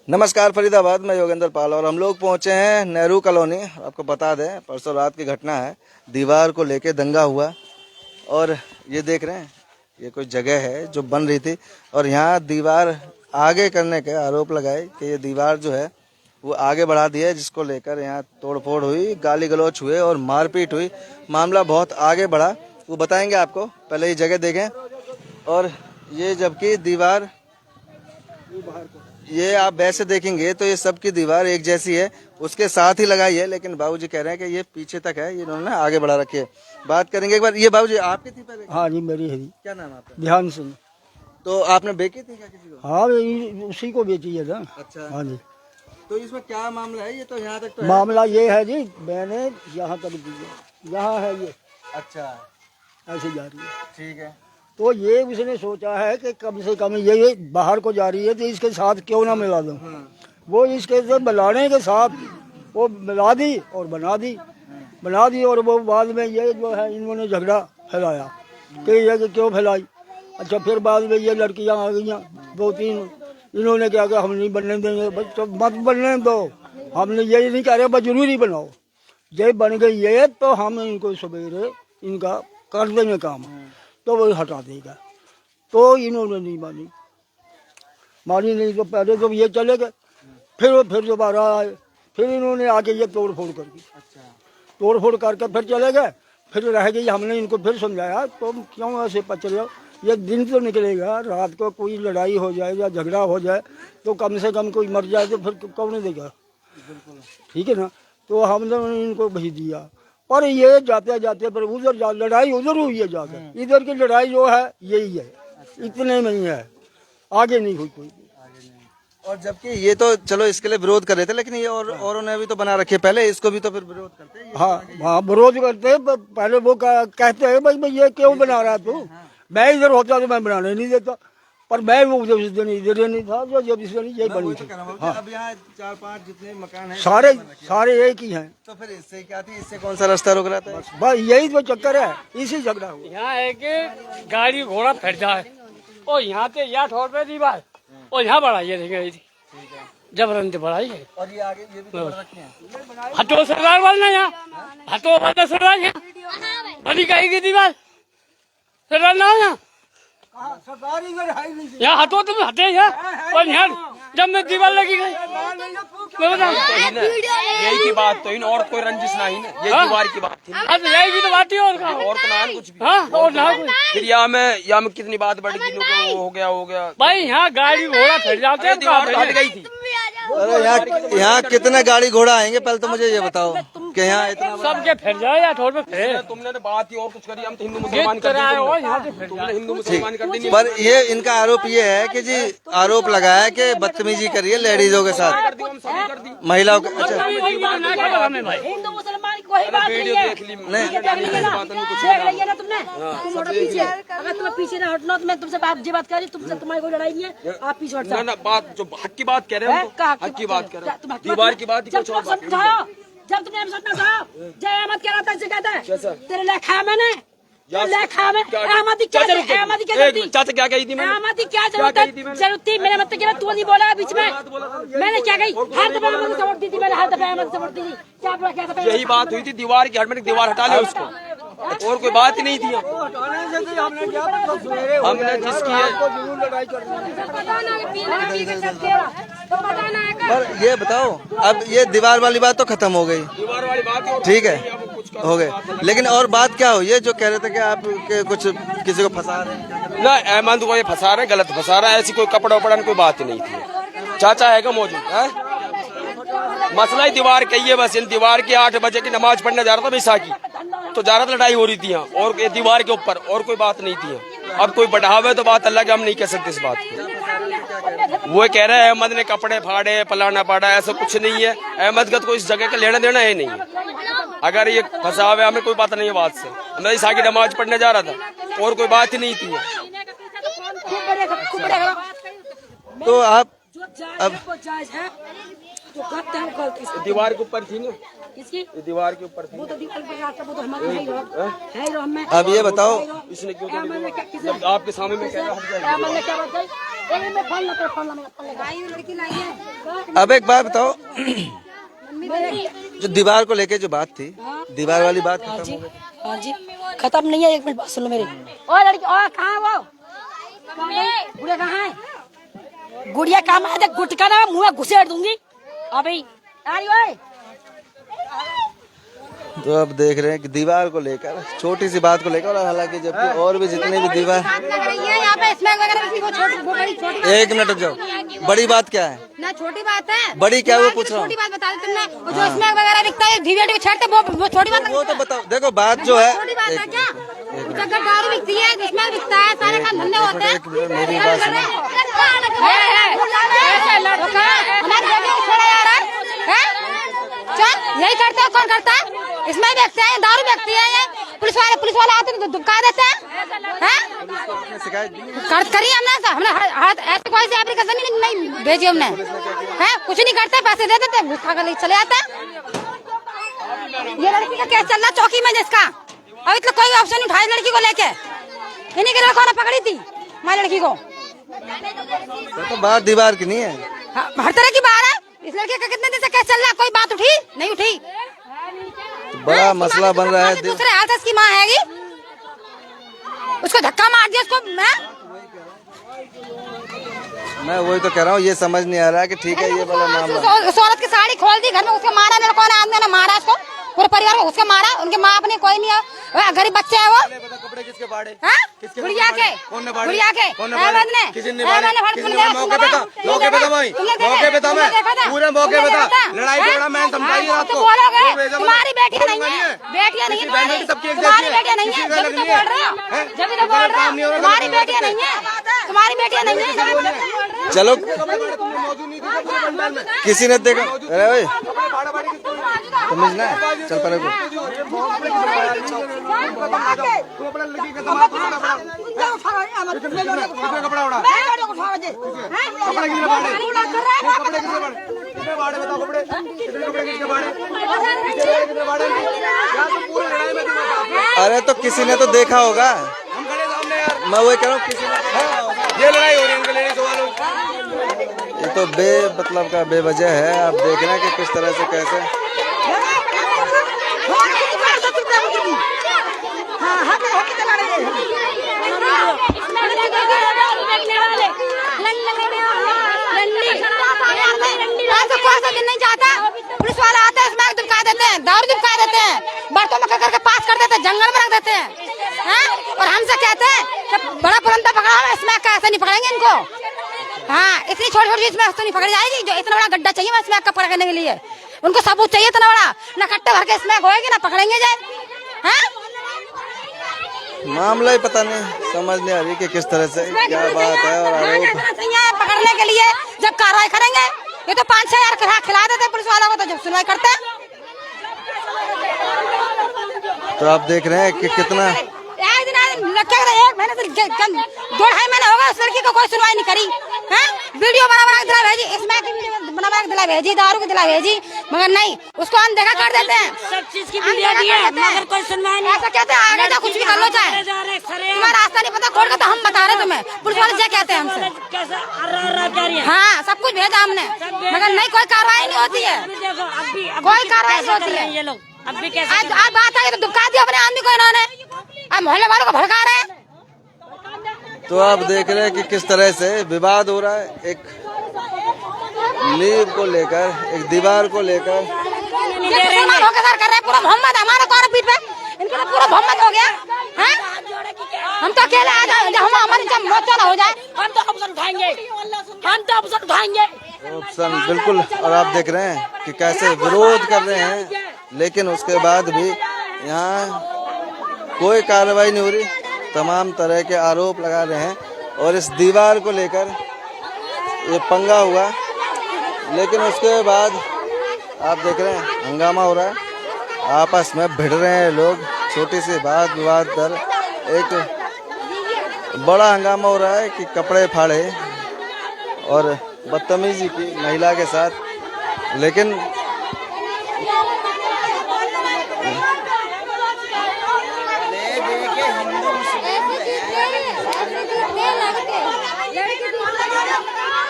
नमस्कार फरीदाबाद में योगेंद्र पाल और हम लोग पहुंचे हैं नेहरू कॉलोनी। आपको बता दें परसों रात की घटना है, दीवार को लेके दंगा हुआ और ये देख रहे हैं ये कोई जगह है जो बन रही थी और यहाँ दीवार आगे करने के आरोप लगाए कि ये दीवार जो है वो आगे बढ़ा दी है, जिसको लेकर यहाँ तोड़फोड़ हुई, गाली गलौच हुए और मारपीट हुई। मामला बहुत आगे बढ़ा, वो बताएंगे आपको। पहले ये जगह देखें और ये जबकि दीवार ये आप वैसे देखेंगे तो ये सबकी दीवार एक जैसी है, उसके साथ ही लगाई है, लेकिन बाबूजी कह रहे हैं कि ये पीछे तक है, ये इन्होंने आगे बढ़ा रखी है। बात करेंगे एक बार। ये बाबूजी आपकी थी पहले? हाँ जी मेरी है जी। क्या नाम है आपका? ध्यान सिंह। तो आपने बेची थी क्या किसी को? हाँ उसी को बेची है ना। अच्छा। हाँ जी। तो इसमें क्या मामला है? ये तो यहाँ तक तो है। मामला ये है जी, मैंने यहाँ तक दी है, यहाँ है ये। अच्छा, ऐसे जा रही है। ठीक है। तो ये उसने सोचा है कि कम से कम ये बाहर को जा रही है तो इसके साथ क्यों ना मिला दूं। वो इसके से मिलाने के साथ वो मिला दी और बना दी और वो बाद में ये जो है इन्होंने झगड़ा फैलाया कि ये क्यों फैलाई। अच्छा, फिर बाद में ये लड़कियां आ गई, 2-3, इन्होंने क्या कहा हम नहीं बनने देंगे। बच्चों मत बनने दो, हमने यही नहीं कह रहे बस जरूरी बनाओ। ये बन गई ये तो हम इनको सवेरे इनका कर देंगे काम, तो वो हटा देगा। तो इन्होंने नहीं मानी नहीं तो पहले तो ये चले गए, फिर दोबारा आए, फिर इन्होंने आके ये तोड़ फोड़ कर दी। तोड़ फोड़ करके फिर चले गए, फिर रह गई। हमने इनको फिर समझाया तुम क्यों ऐसे पच रहे हो, ये दिन तो निकलेगा, रात को कोई लड़ाई हो जाए या झगड़ा हो जाए तो कम से कम कोई मर जाए तो फिर कौन देगा, ठीक है ना। तो हमने इनको भेज दिया, पर ये जाते जाते पर उधर लड़ाई उधर हुई है जाकर। इधर की लड़ाई जो है यही है, इतने में ही है, आगे नहीं हुई कोई। और जबकि ये तो चलो इसके लिए विरोध कर रहे थे, लेकिन ये औरों ने भी तो बना रखे पहले, इसको भी तो फिर विरोध करते हैं। हाँ विरोध करते हैं। पहले वो कहते हैं भाई ये क्यों बना रहा है तू। मैं इधर होता तो मैं बनाने नहीं देता, पर मैं वो उस दिन इधर नहीं था जो जब इसने यही बनी थी। हाँ। अब यहाँ 4-5 जितने मकान हैं सारे एक ही हैं। तो फिर इससे क्या थी, इससे कौन सा रास्ता रोक रहा था? बस यही तो चक्कर है, इसी झगड़ा हुआ। यहाँ है कि गाड़ी घोड़ा फट जाए और यहाँ पे या ठोर पे दीवार और यहाँ बढ़ाई है, जबरन बढ़ाई है। और ये आगे ये भी तो बना रखे हैं। हटो सरदार वाला यहाँ, हटो वाला सरदार यहाँ बनी कहेगी दीवार, सरदार ना यहाँ यहाँ हटो, तुम हटे यहाँ। और यहाँ जब मैं दीवार लगी गई यही की बात तो इन और कोई रंजिश नहीं, ये दीवार की बात थी। यही की तो बात ही और ना कुछ भी। हाँ और ना फिर यहाँ में कितनी बात बढ़ गई, वो हो गया भाई। यहाँ गाड़ी घोड़ा फट जाते हैं, हट गई थी। अरे यहाँ कितने गाड़ी घोड़ा आएंगे, पहले तो मुझे ये बताओ कि यहाँ इतना सबके फिर जाए या ठोर पे फिर। तुमने तो बात ही और कुछ करी, हम तो हिंदू मुसलमान कर दिए, तुमने हिंदू मुसलमान कर दी। पर ये इनका आरोप ये है कि जी आरोप लगाया कि बदतमीजी करिए लेडीजों के साथ, महिलाओं के। अच्छा, हिंदू मुसलमान की कोई बात नहीं है। देख रही है ना तुमने, तुम पीछे, अगर तुम्हें पीछे ना हटना तो मैं तुमसे बात कर रही, तुमसे तुम्हारी कोई लड़ाई नहीं है, आप पीछे हट जाओ। ना बात जो हक की बात कह रहे हैं, हक की बात कर रहे हैं, दीवार की बात। जब तुमने जय अहमद कह रहा था, कहता है तेरे लेखा मैंने चाचा क्या कही थी? क्या जरूरत थी मेरे मत की, तू नहीं बोला बीच में। मैंने क्या कही, हर दफा अहमद सपोर्ट दी थी, मैंने हर दफा अहमद सपोर्ट दी थी। क्या यही बात हुई थी, दीवार की हटमें दीवार हटा ले उसको, और कोई बात ही नहीं थी। हमने जिसकी पर ये बताओ, अब ये दीवार वाली बात तो खत्म हो गई, दीवार वाली बात ठीक है हो गए, लेकिन और बात क्या हो, ये जो कह रहे थे कि आप कुछ किसी को फंसा रहे हैं ना, अहमद को ये फंसा रहे, गलत फंसा रहा है। ऐसी कोई कपड़ा उपड़ा कोई बात नहीं थी। चाचा है क्या मौजूद है? मसला ही दीवार कही है बस। इन दीवार के 8 बजे की नमाज पढ़ने जा रहा था बैसाखी, तो जा रहा था, लड़ाई हो रही थी यहाँ, और ये दीवार के ऊपर और कोई बात नहीं थी। अब कोई बढ़ावे तो बात अल्लाह के, हम नहीं कह सकते इस बात को। वो कह रहे हैं अहमद ने कपड़े फाड़े, पलाना पाड़ा, ऐसा कुछ नहीं है। अहमद का तो कोई इस जगह का लेना देना है नहीं। अगर ये फंसावे हमें कोई पता नहीं है बात से। मैं ईसा की नमाज पढ़ने जा रहा था और कोई बात ही नहीं थी। तो आप अब दीवार के ऊपर थी ना, किसकी दीवार के ऊपर थी। वो तो दीवार पर वो तो हमारे है ही। अब ये बताओ, इसने क्यों जब आपके सामने में क्या बात अब एक बात बताओ, जो दीवार को लेके जो बात थी, दीवार वाली बात खत्म हो गई? हाँ जी, खत्म नहीं है। एक मिनट बात सुन लो मेरी। ओ लड़की, ओ कहाँ है वो? गुड़िया कहाँ है? गुड़िया कहाँ है? गुटका ना मुँह में घुसेड़ दूंगी अभी। ओए तो अब देख रहे हैं कि दीवार को लेकर, छोटी सी बात को लेकर, और हालांकि जबकि और भी जितने भी दीवार, यहाँ पे स्मैक वगैरह किसी को छोटी एक मिनट रुक जाओ, बड़ी बात क्या है? ना छोटी बात है, बड़ी क्या वो पूछ रहा हूँ। छोटी बात बता दी तुमने। जो स्मैक वगैरह बिकता है वीडियो छेड़ते वो छोटी बात, वो तो बताओ। देखो बात जो है, छोटी बात है क्या? जगह दारू बिकती है, स्मैक बिकता है, सारे काम धंधे होते हैं। मेरी बात सुनो। हमारी जगह को छोड़ा जा रहा है? चल यही करते हैं, कौन करता है? इसमें बेचते हैं, दारू बेचती है ये। पुलिस वाले आते हैं तो दुबका देते हैं। करिए हमने ऐसे कोई से एप्लीकेशन नहीं भेजी हमने, है कुछ नहीं करते, पैसे दे देते, घुस खा कर चले जाते हैं। ये लड़की का केस चल रहा चौकी में जिसका, अभी तो कोई ऑप्शन नहीं उठाई लड़की को लेके। इन्हीं के लड़कों ने पकड़ी थी हमारी लड़की को। तो बात दीवार की नहीं है, हर तरह की बात है। इस लड़के का कितने दिन से केस चल रहा है, कोई बात उठी नहीं उठी। तो बड़ा मसला बन रहा है। दूसरे हाथ से इसकी माँ हैगी, उसको धक्का मार दिया उसको। मैं वही तो कह रहा हूँ, ये समझ नहीं आ रहा है कि ठीक है ये वाला मामला। उस औरत की साड़ी खोल दी, घर में उसको मारा, लड़कों ने आदमी ने मारा उसको, पूरे परिवार को उसको मारा। उनके माँ अपने कोई नहीं है, गरीब बच्चे है वो। कपड़े किसके फाड़े? गुड़िया के, गुड़िया के, अहमद ने, किसी ने मौके पे था, मौके पे था भाई, मौके पे था मैं, पूरे मौके पे था। लड़ाई झगड़ा मैं समझाई रात को। तुम्हारी बेटियां नहीं है, बेटियां नहीं है तुम्हारी बेटियां नहीं है, जब तो बोल रहे हो, जब तो बोल रहे हो तुम्हारी बेटियां नहीं है, तुम्हारी बेटियां नहीं है। चलो किसी ने देखा, अरे भाई समझना है, चल पर कपड़ा उड़ा अरे तो किसी ने तो देखा होगा, मैं वही कह रहा हूँ किसी ने। ये लड़ाई हो रही है, इनके लेडीज वालों। ये तो मतलब का बेवजह है। आप देख रहे हैं कि किस तरह से कैसे नहीं जाता, पुलिस वाला आता है, स्मैक दुबका देते हैं, दारू दुबका देते हैं, बर्तन में करके पास कर देते हैं, जंगल में रख देते हैं। और हमसे कहते हैं कि बड़ा पुरंदा पकड़ा है, स्मैक का ऐसे नहीं पकड़ेंगे इनको। हाँ, इतनी छोटी छोटी स्मैक तो नहीं पकड़ी जाएगी, जो इतना बड़ा गड्ढा चाहिए स्मैक का पकड़ने के लिए। उनको सबूत चाहिए इतना बड़ा, न कट्टे भर के स्मैक होएगी ना पकड़ेंगे जाए। मामला ही पता नहीं, समझ नहीं आ रही कि किस तरह से क्या बात है। और आरोप पकड़ने के लिए जब कार्रवाई करेंगे, ये तो 5-6 हजार खिला देते पुलिस वालों को, तो जब सुनवाई करते हैं। तो आप देख रहे हैं कि कितना एक महीने से 2-2.5 महीने होगा उस लड़की को कोई सुनवाई नहीं करी। वीडियो बना दिला भेजी, इसमें बना दिला भेजी, दारू की दिला भेजी, मगर नहीं, उसको अनदेखा कर देते हैं। सब चीज की वीडियो दी है, मगर कोई सुनवाई नहीं। ऐसा कहते हैं आगे जा कुछ भी कर लो चाहे, तुम्हारा रास्ता नहीं पता खोल के, तो हम बता रहे तुम्हें, पुलिस वाले क्या कहते हैं हमसे। हाँ, सब कुछ भेजा हमने, मगर नहीं कोई कार्रवाई नहीं होती है, कोई कार्रवाई नहीं होती है। ये लोग अब भी कैसे आज बात आई तो दुबका दिया अपने आदमी को इन्होंने, अब मोहल्ले वालों को भड़का रहे हैं। तो आप देख रहे हैं कि किस तरह से विवाद हो रहा है, एक नींव को लेकर, एक दीवार को लेकर। मुसलमान होकर सर कर रहे हैं, पूरा मोहम्मद हमारे कौन पीठ पे, इनका तो पूरा मोहम्मद हो गया है। हम तो अकेले आ जाए, हम हमारी जब मौत ना हो जाए, हम तो ऑप्शन उठाएंगे, हम तो ऑप्शन उठाएंगे। ऑप्शन बिल्कुल। और आप देख रहे हैं कि कैसे विरोध कर रहे हैं, लेकिन उसके बाद भी यहाँ कोई कार्रवाई नहीं हो रही, तमाम तरह के आरोप लगा रहे हैं। और इस दीवार को लेकर ये पंगा हुआ, लेकिन उसके बाद आप देख रहे हैं हंगामा हो रहा है, आपस में भिड़ रहे हैं लोग, छोटी सी बात विवाद पर एक बड़ा हंगामा हो रहा है कि कपड़े फाड़े और बदतमीजी की महिला के साथ। लेकिन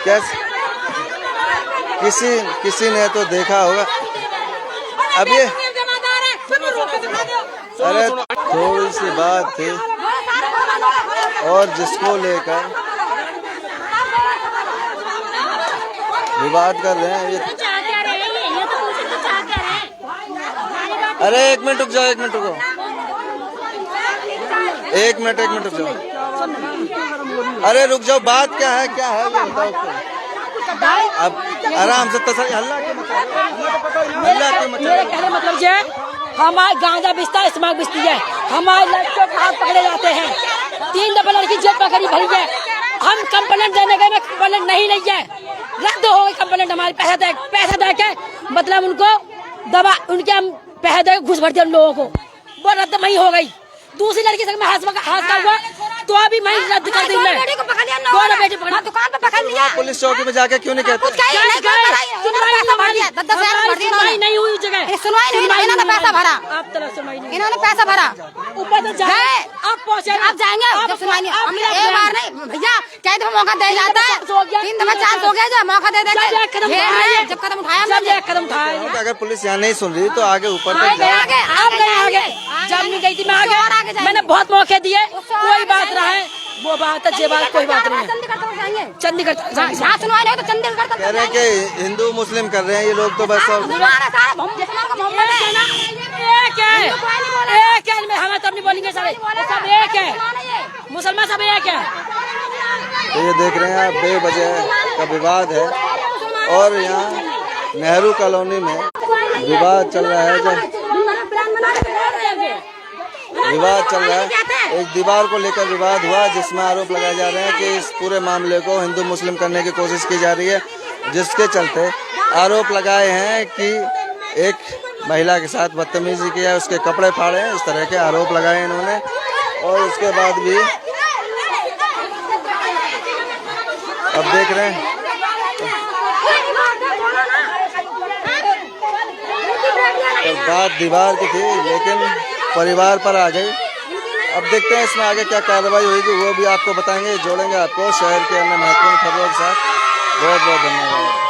कैसे किसी ने तो देखा होगा। अब ये अरे थोड़ी सी बात थी और जिसको लेकर विवाद कर रहे हैं ये। अरे एक मिनट रुक जाओ, एक मिनट रुको, एक मिनट रुक जाओ। अरे रुक जाओ, बात क्या है ये बताओ। अब आराम से तसल्ली, हल्ला क्यों मचा मेरे कहने मतलब ये हमारे गांजा बिस्ता स्माक बिस्ती है, हमारे लड़कियों के हाथ पकड़े जाते हैं। 3 दफा लड़की जेल पकड़ी भरी है। हम कंप्लेंट देने गए, कंप्लेंट नहीं ली है, रद्द हो गई कंप्लेंट हमारी। पैसा दे के मतलब उनको दबा, उनके हम पैसे दे घुस भर दिया उन लोगों को, वो रद्द वही हो गई। दूसरी लड़की से हाथ का हुआ तो अभी मैं रद्द कर दी। दोनों बेटी पकड़ा, दुकान पे पकड़ लिया। पुलिस चौकी में जाके क्यों नहीं कहते? सुनवाई नहीं हुई जगह, सुनवाई नहीं, इन्होंने पैसा भरा, आप तरफ सुनवाई नहीं, इन्होंने पैसा भरा। ऊपर तो जाए आप पहुँचे, आप जाएंगे जब सुनवाई नहीं। हम एक बार नहीं भैया, कई दफा मौका दे जाता है, 3 दफा चांस हो गया जो मौका दे देंगे। जब कदम उठाया, कदम उठाया। अगर पुलिस यहाँ नहीं सुन रही तो आगे ऊपर तक जाए। आगे जब नहीं गई थी मैं आगे, मैंने बहुत मौके दिए, कोई बात रहा है वो बात है, बात कोई बात नहीं है। चंडीगढ़ सुनवाई नहीं तो चंडीगढ़ कह रहे हैं कि हिंदू मुस्लिम कर रहे हैं ये लोग तो बस। और एक है, हमें तब नहीं बोलेंगे, सब एक है, मुसलमान सब एक है। तो ये देख रहे हैं आप, बेवजह का विवाद है और यहाँ नेहरू कॉलोनी में विवाद चल रहा है। जब विवाद चल रहा है, एक दीवार को लेकर विवाद हुआ जिसमें आरोप लगाए जा रहे हैं कि इस पूरे मामले को हिंदू मुस्लिम करने की कोशिश की जा रही है, जिसके चलते आरोप लगाए हैं कि एक महिला के साथ बदतमीजी किया, उसके कपड़े फाड़े, इस तरह के आरोप लगाए इन्होंने। और उसके बाद भी अब देख रहे हैं तो बात दीवार की थी लेकिन परिवार पर आ गई। अब देखते हैं इसमें आगे क्या कार्रवाई होगी, वो भी आपको बताएंगे, जोड़ेंगे आपको शहर के अन्य महत्वपूर्ण खबरों के साथ। बहुत बहुत धन्यवाद।